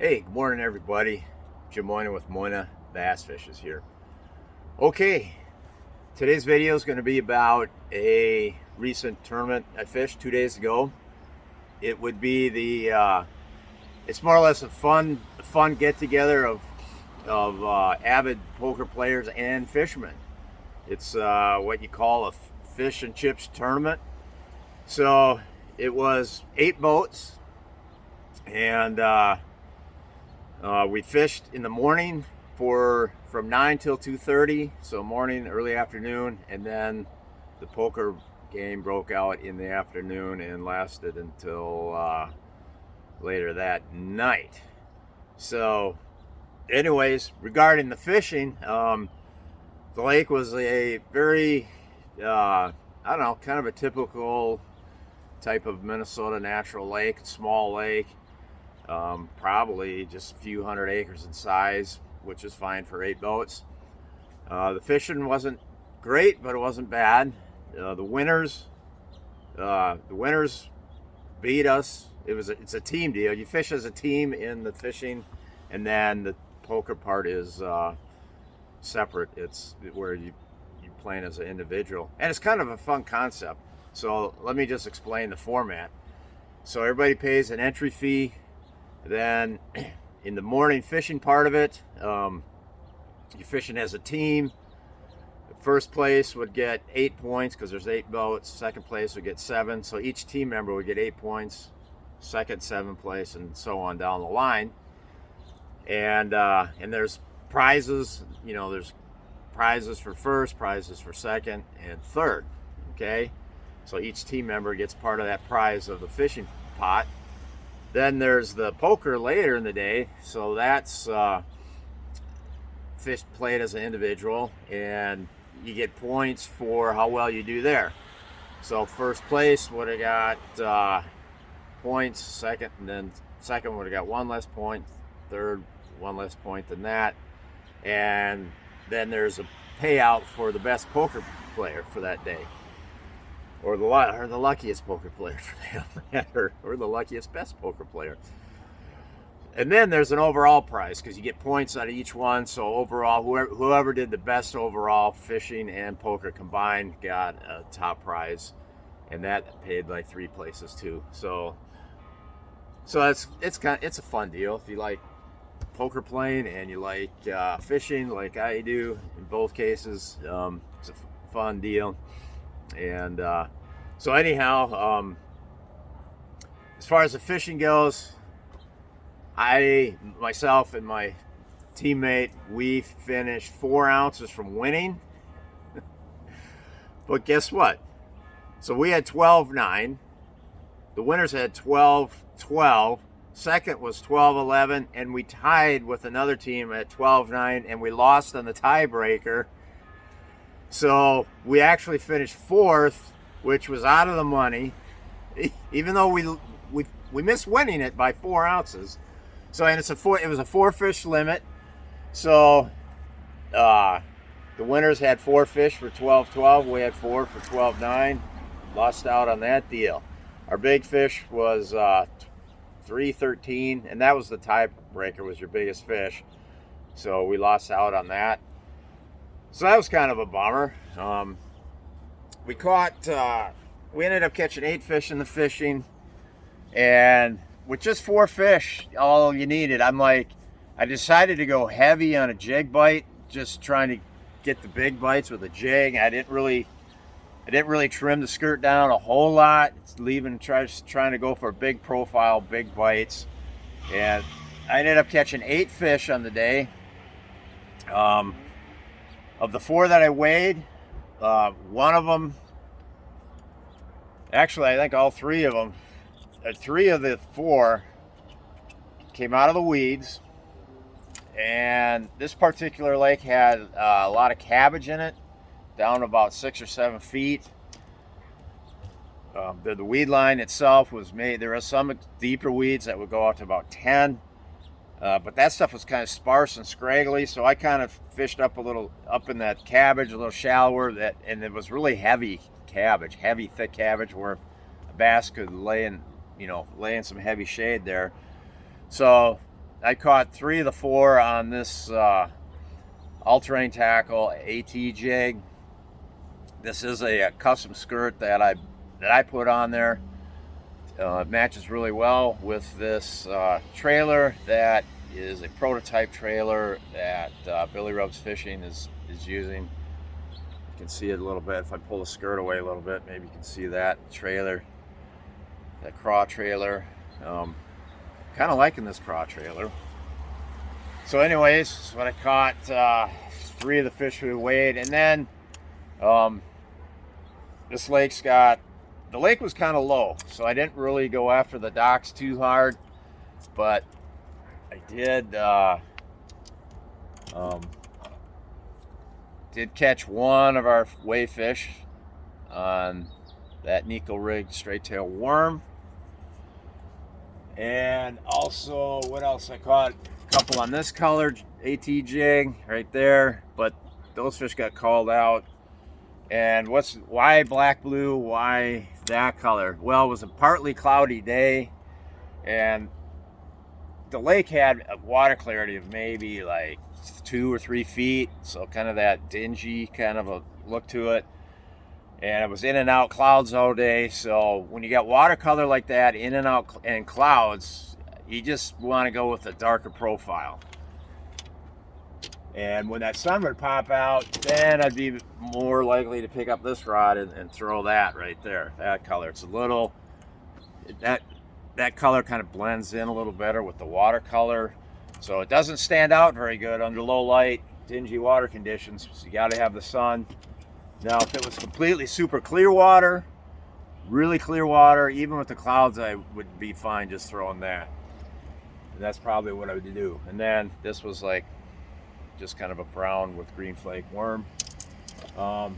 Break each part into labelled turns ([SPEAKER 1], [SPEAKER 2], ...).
[SPEAKER 1] Hey, good morning, everybody. Jim Moyna with Moyna Bass Fishes here. Okay, today's video is going to be about a recent tournament I fished 2 days ago. It would be it's more or less a fun get together of avid poker players and fishermen. It's what you call a fish and chips tournament. So it was 8 boats, and we fished in the morning from 9 till 2:30, so morning, early afternoon, and then the poker game broke out in the afternoon and lasted until later that night. So, anyways, regarding the fishing, the lake was a very, I don't know, kind of a typical type of Minnesota natural lake, small lake. Probably just a few hundred acres in size, which is fine for 8 boats. The fishing wasn't great, but it wasn't bad. The winners beat us. It's a team deal. You fish as a team in the fishing, and then the poker part is separate. It's where you playing as an individual, and it's kind of a fun concept. So let me just explain the format. So everybody pays an entry fee. Then in the morning fishing part of it, you're fishing as a team. First place would get 8 points because there's 8 boats. Second place would get 7. So each team member would get 8 points. Second, 7th place, and so on down the line. And there's prizes. You know, there's prizes for first, prizes for second, and third. Okay, so each team member gets part of that prize of the fishing pot. Then there's the poker later in the day, so that's fish played as an individual, and you get points for how well you do there. So first place would have got points, second would have got 1 less point, third 1 less point than that, and then there's a payout for the best poker player for that day. Or the luckiest poker player for that matter, or the luckiest best poker player. And then there's an overall prize because you get points out of each one. So overall, whoever did the best overall fishing and poker combined got a top prize, and that paid like 3 places too. So it's a fun deal if you like poker playing and you like fishing like I do. In both cases, it's a fun deal. And so anyhow, as far as the fishing goes, myself and my teammate, we finished 4 ounces from winning. But guess what? So we had 12-9. The winners had 12-12. Second was 12-11, and we tied with another team at 12-9, and we lost on the tiebreaker. So we actually finished 4th, which was out of the money, even though we missed winning it by 4 ounces. So, and it was a 4 fish limit. So the winners had 4 fish for 12-12. We had 4 for 12-9. Lost out on that deal. Our big fish was 3-13, and that was the tiebreaker, was your biggest fish. So we lost out on that. So that was kind of a bummer. We ended up catching 8 fish in the fishing, and with just 4 fish, all you needed. I decided to go heavy on a jig bite, just trying to get the big bites with a jig. I didn't really trim the skirt down a whole lot. Trying to go for big profile, big bites, and I ended up catching 8 fish on the day. Of the 4 that I weighed, one of them, actually I think all 3 of them, 3 of the 4 came out of the weeds. And this particular lake had a lot of cabbage in it, down about 6 or 7 feet. The weed line itself was made, there are some deeper weeds that would go out to about 10. But that stuff was kind of sparse and scraggly, so I kind of fished up a little up in that cabbage, a little shallower, and it was really heavy cabbage, heavy thick cabbage, where a bass could lay in some heavy shade there. So I caught 3 of the 4 on this all-terrain tackle AT jig. This is a custom skirt that I put on there. It matches really well with this trailer that is a prototype trailer that Billy Rubs Fishing is using. You can see it a little bit. If I pull the skirt away a little bit, maybe you can see that trailer, that craw trailer. Kind of liking this craw trailer. So anyways, when I caught 3 of the fish we weighed, and then this lake's the lake was kind of low, so I didn't really go after the docks too hard, but I did catch one of our weigh fish on that Nico Rig straight tail worm. And also, what else I caught? A couple on this colored AT jig right there, but those fish got called out. And why black blue? Why that color? Well, it was a partly cloudy day, and the lake had a water clarity of maybe like 2 or 3 feet, so kind of that dingy kind of a look to it. And it was in and out clouds all day, so when you got watercolor like that, in and out and clouds, you just want to go with a darker profile. And when that sun would pop out, then I'd be more likely to pick up this rod and throw that right there, that color. It's a little, that color kind of blends in a little better with the watercolor, so it doesn't stand out very good under low light, dingy water conditions. So you got to have the sun. Now, if it was completely super clear water, really clear water, even with the clouds, I would be fine just throwing that. And that's probably what I would do. And then this was like just kind of a brown with green flake worm. I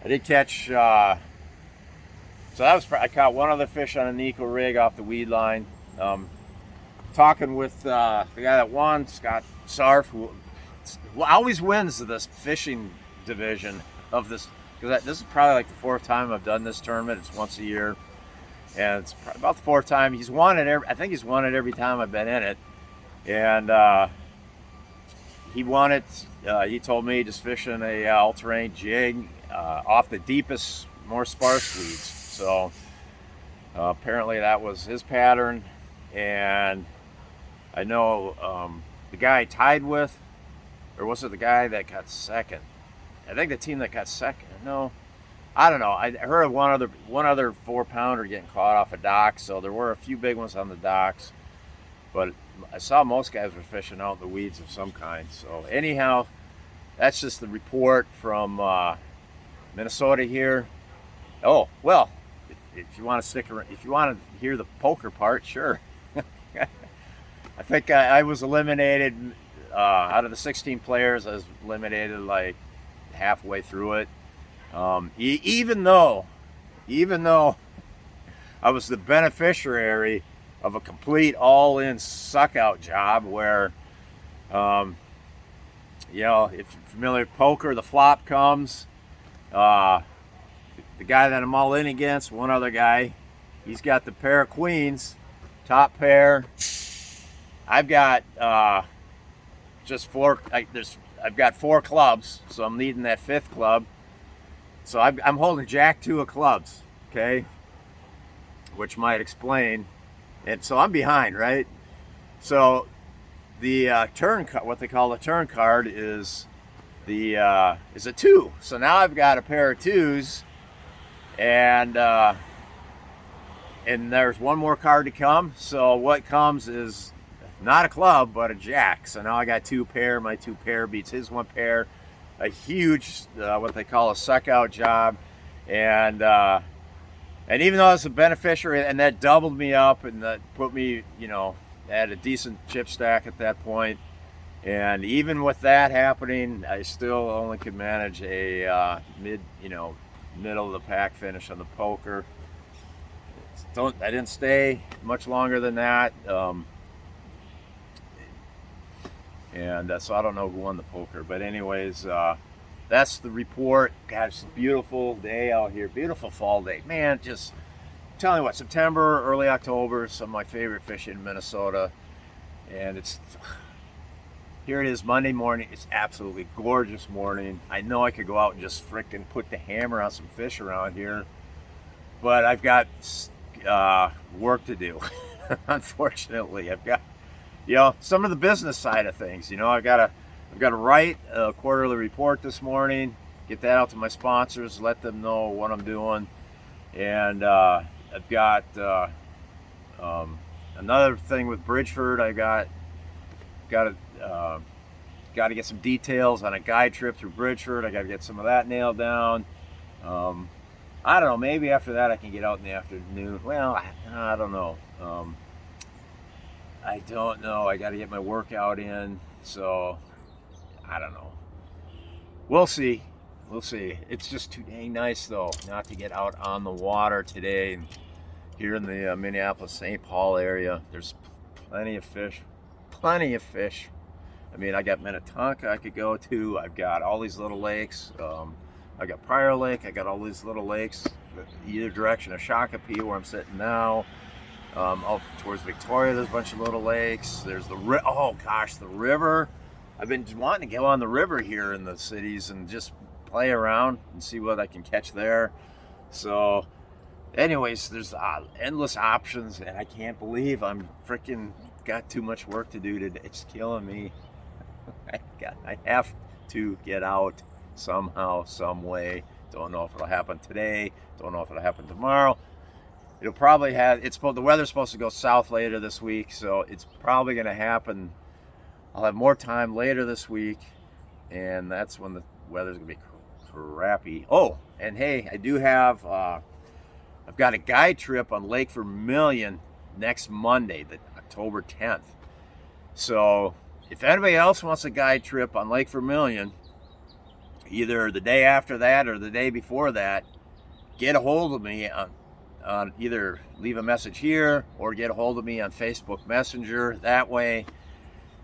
[SPEAKER 1] did catch, so that was, I caught one other fish on a Nico Rig off the weed line. Talking with the guy that won, Scott Sarf, who always wins this fishing division of this, because this is probably like the 4th time I've done this tournament. It's once a year, and it's about the 4th time he's won it. I think he's won it every time I've been in it, and he won it. He told me just fishing a all-terrain jig off the deepest, more sparse weeds. So apparently that was his pattern, and I know the guy I tied with, or was it the guy that got second? I think the team that got second. No, I don't know. I heard of one other 4-pounder getting caught off a dock. So there were a few big ones on the docks, but I saw most guys were fishing out in the weeds of some kind. So anyhow, that's just the report from Minnesota here. Oh well, if you want to stick around, if you want to hear the poker part, sure. I think I was eliminated out of the 16 players. I was eliminated like halfway through it, even though I was the beneficiary of a complete all-in suck-out job where, if you're familiar with poker, the flop comes, the guy that I'm all in against, one other guy, he's got the pair of queens, top pair. I've got just 4. I've got 4 clubs, so I'm leading that 5th club. So I'm holding Jack 2 of clubs, okay? Which might explain. And so I'm behind, right? So the what they call the turn card is a 2. So now I've got a pair of 2s, and there's one more card to come. So what comes is not a club, but a jack. So now I got 2 pair. My 2 pair beats his 1 pair. A huge, what they call a suck out job. And even though it's a beneficiary, and that doubled me up, and that put me, at a decent chip stack at that point. And even with that happening, I still only could manage a middle of the pack finish on the poker. I didn't stay much longer than that. So I don't know who won the poker, but anyways, that's the report. God, it's a beautiful day out here, beautiful fall day, man. Just I'm telling you what, September, early October, some of my favorite fishing in Minnesota. And here it is Monday morning. It's absolutely gorgeous morning. I know I could go out and just frickin' put the hammer on some fish around here, but I've got work to do. Unfortunately, I've got, some of the business side of things. I've got to write a quarterly report this morning, get that out to my sponsors, let them know what I'm doing, and I've got another thing with Bridgeford. I got to get some details on a guide trip through Bridgeford. I got to get some of that nailed down. I don't know. Maybe after that I can get out in the afternoon. Well, I don't know. I don't know. I got to get my workout in. So I don't know. We'll see. We'll see. It's just too dang nice though not to get out on the water today. And here in the Minneapolis-St. Paul area, there's plenty of fish. Plenty of fish. I mean, I got Minnetonka I could go to. I've got all these little lakes. I got Prior Lake. I got all these little lakes either direction of Shakopee where I'm sitting now. Out towards Victoria, there's a bunch of little lakes. There's the river. I've been wanting to go on the river here in the cities and just play around and see what I can catch there. So anyways, there's endless options, and I can't believe I'm freaking got too much work to do today. It's killing me. I have to get out somehow, some way. Don't know if it'll happen today. Don't know if it'll happen tomorrow. It'll probably the weather's supposed to go south later this week, so it's probably going to happen. I'll have more time later this week, and that's when the weather's going to be crappy. Oh, and hey, I do have, I've got a guide trip on Lake Vermilion next Monday, October 10th. So if anybody else wants a guide trip on Lake Vermilion, either the day after that or the day before that, get a hold of me on either leave a message here or get a hold of me on Facebook Messenger that way,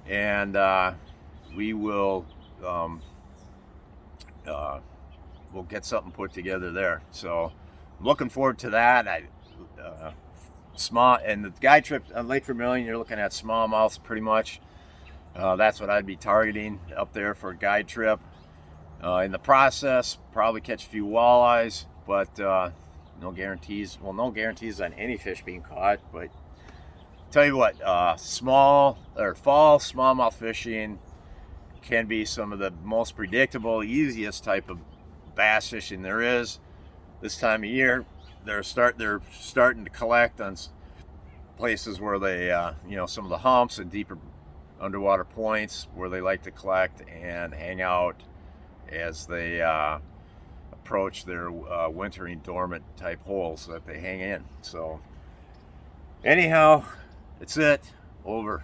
[SPEAKER 1] and we will we'll get something put together there. So I'm looking forward to that. Small, and the guide trip on Lake Vermilion, you're looking at smallmouths pretty much. That's what I'd be targeting up there for a guide trip. In the process, probably catch a few walleyes, but no guarantees. Well, no guarantees on any fish being caught, but tell you what, fall smallmouth fishing can be some of the most predictable, easiest type of bass fishing there is. This time of year, they're starting to collect on places where they, some of the humps and deeper underwater points where they like to collect and hang out as they approach their wintering dormant type holes that they hang in. So anyhow, that's it. Over.